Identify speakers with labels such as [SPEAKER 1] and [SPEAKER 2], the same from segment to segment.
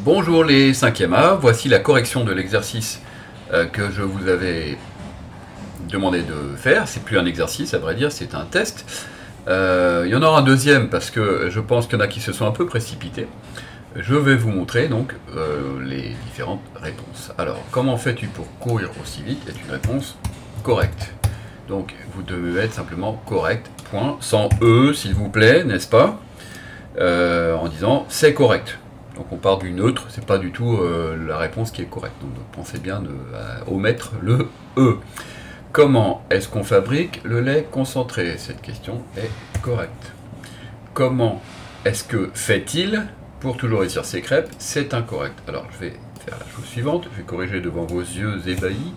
[SPEAKER 1] Bonjour les 5e A, voici la correction de l'exercice que je vous avais demandé de faire. C'est plus un exercice à vrai dire, c'est un test. Il y en aura un deuxième parce que je pense qu'il y en a qui se sont un peu précipités. Je vais vous montrer donc les différentes réponses. Alors, comment fais-tu pour courir aussi vite est une réponse correcte. Donc, vous devez être simplement correct, point, sans E s'il vous plaît, n'est-ce pas, en disant c'est correct. Donc on part du neutre, c'est pas du tout la réponse qui est correcte. Donc pensez bien à omettre le E. Comment est-ce qu'on fabrique le lait concentré? Cette question est correcte. Comment est-ce que fait-il pour toujours réussir ses crêpes? C'est incorrect. Alors je vais faire la chose suivante, je vais corriger devant vos yeux ébahis.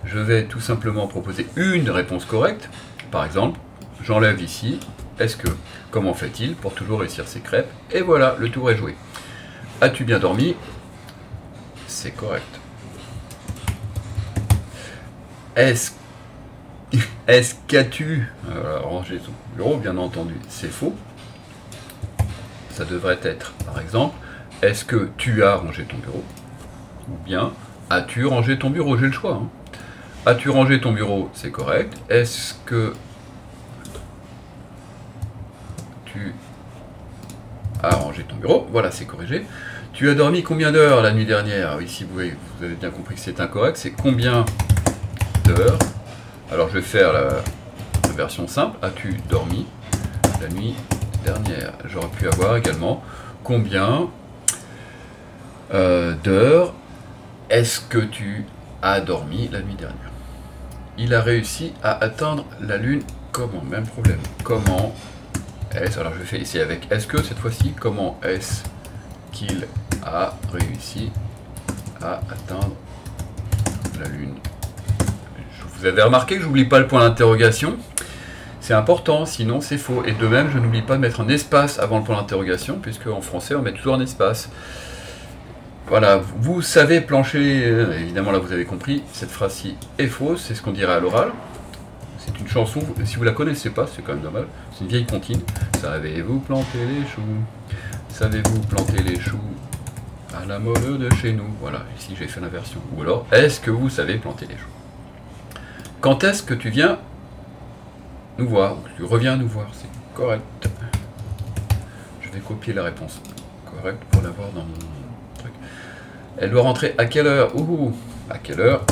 [SPEAKER 1] Je vais tout simplement proposer une réponse correcte. Par exemple, j'enlève ici, est-ce que, comment fait-il pour toujours réussir ses crêpes? Et voilà, le tour est joué. As-tu bien dormi? C'est correct. Est-ce qu'as-tu rangé ton bureau? Bien entendu, c'est faux. Ça devrait être, par exemple, est-ce que tu as rangé ton bureau? Ou bien, as-tu rangé ton bureau? J'ai le choix. Hein. As-tu rangé ton bureau? C'est correct. Est-ce que tu as rangé ton bureau? Voilà, c'est corrigé. Tu as dormi combien d'heures la nuit dernière? Ici, vous avez bien compris que c'est incorrect. C'est combien d'heures? Alors, je vais faire la version simple. As-tu dormi la nuit dernière? J'aurais pu avoir également combien d'heures est-ce que tu as dormi la nuit dernière? Il a réussi à atteindre la Lune. Comment? Même problème. Comment est-ce? Alors, je vais faire ici avec est-ce que cette fois-ci. Comment est-ce qu'il a réussi à atteindre la Lune? Vous avez remarqué que j'oublie pas le point d'interrogation. C'est important, sinon c'est faux. Et de même, je n'oublie pas de mettre un espace avant le point d'interrogation, puisque en français, on met toujours un espace. Voilà, vous savez plancher, évidemment là vous avez compris, cette phrase-ci est fausse, c'est ce qu'on dirait à l'oral. C'est une chanson, si vous la connaissez pas, c'est quand même dommage, c'est une vieille comptine. Savez-vous planter les choux? Savez-vous planter les choux à la mode de chez nous? Voilà, ici j'ai fait l'inversion. Ou alors, est-ce que vous savez planter les choux? Quand est-ce que tu viens nous voir? Ou tu reviens nous voir? C'est correct. Je vais copier la réponse correcte pour l'avoir dans mon truc. Elle doit rentrer à quelle heure? À quelle heure?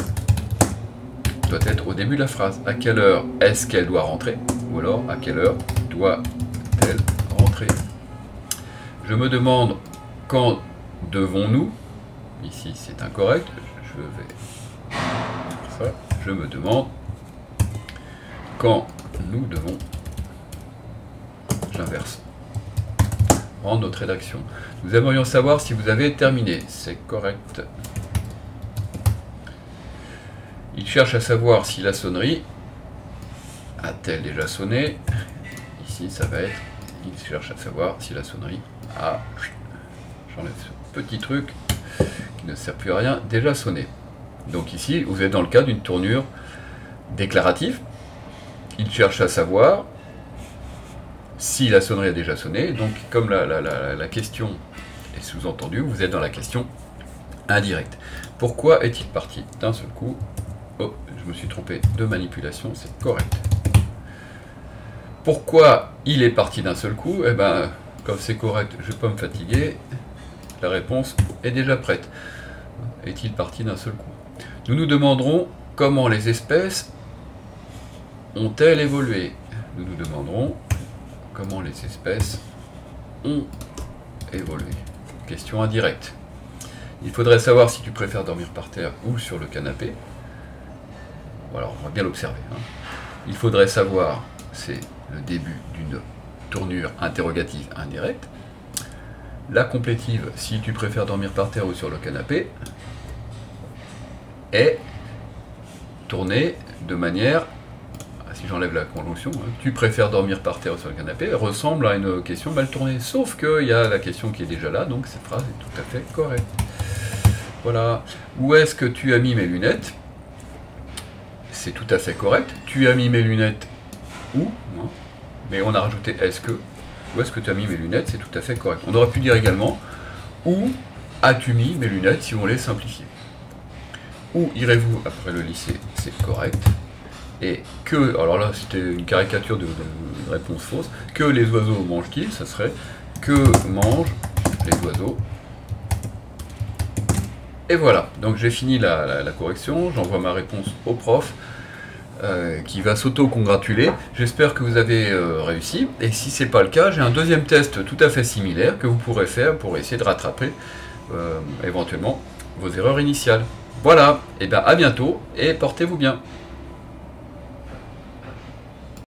[SPEAKER 1] Doit être au début de la phrase. À quelle heure est-ce qu'elle doit rentrer? Ou alors, à quelle heure doit-elle rentrer? Je me demande quand devons-nous? Ici, c'est incorrect. Je vais faire ça. Je me demande quand nous devons. J'inverse. Rendre notre rédaction. Nous aimerions savoir si vous avez terminé. C'est correct. Il cherche à savoir si la sonnerie a-t-elle déjà sonné. Ici, ça va être. Il cherche à savoir si la sonnerie a. J'enlève ce petit truc qui ne sert plus à rien. Déjà sonné. Donc ici, vous êtes dans le cas d'une tournure déclarative. Il cherche à savoir si la sonnerie a déjà sonné. Donc, comme la question est sous-entendue, vous êtes dans la question indirecte. Pourquoi est-il parti d'un seul coup? Oh, je me suis trompé de manipulation, c'est correct. Pourquoi il est parti d'un seul coup? Eh bien, comme c'est correct, je ne vais pas me fatiguer. La réponse est déjà prête. Est-il parti d'un seul coup? Nous nous demanderons comment les espèces ont-elles évolué? Nous nous demanderons comment les espèces ont évolué. Question indirecte. Il faudrait savoir si tu préfères dormir par terre ou sur le canapé. Alors, on va bien l'observer. Hein. Il faudrait savoir, c'est le début d'une tournure interrogative indirecte. La complétive, si tu préfères dormir par terre ou sur le canapé, est tournée de manière, si j'enlève la conjonction, hein, tu préfères dormir par terre ou sur le canapé, ressemble à une question mal tournée. Sauf qu'il y a la question qui est déjà là, donc cette phrase est tout à fait correcte. Voilà. Où est-ce que tu as mis mes lunettes? C'est tout à fait correct. Tu as mis mes lunettes où? Hein, mais on a rajouté est-ce que. Où est-ce que tu as mis mes lunettes? C'est tout à fait correct. On aurait pu dire également où as-tu mis mes lunettes si on les simplifie? Où irez-vous après le lycée? C'est correct. Et que, alors là c'était une caricature de réponse fausse, que les oiseaux mangent-ils? Ça serait que mangent les oiseaux. Et voilà, donc j'ai fini la correction, j'envoie ma réponse au prof, qui va s'auto-congratuler. J'espère que vous avez réussi, et si c'est pas le cas, j'ai un deuxième test tout à fait similaire que vous pourrez faire pour essayer de rattraper éventuellement vos erreurs initiales. Voilà, et bien à bientôt, et portez-vous bien.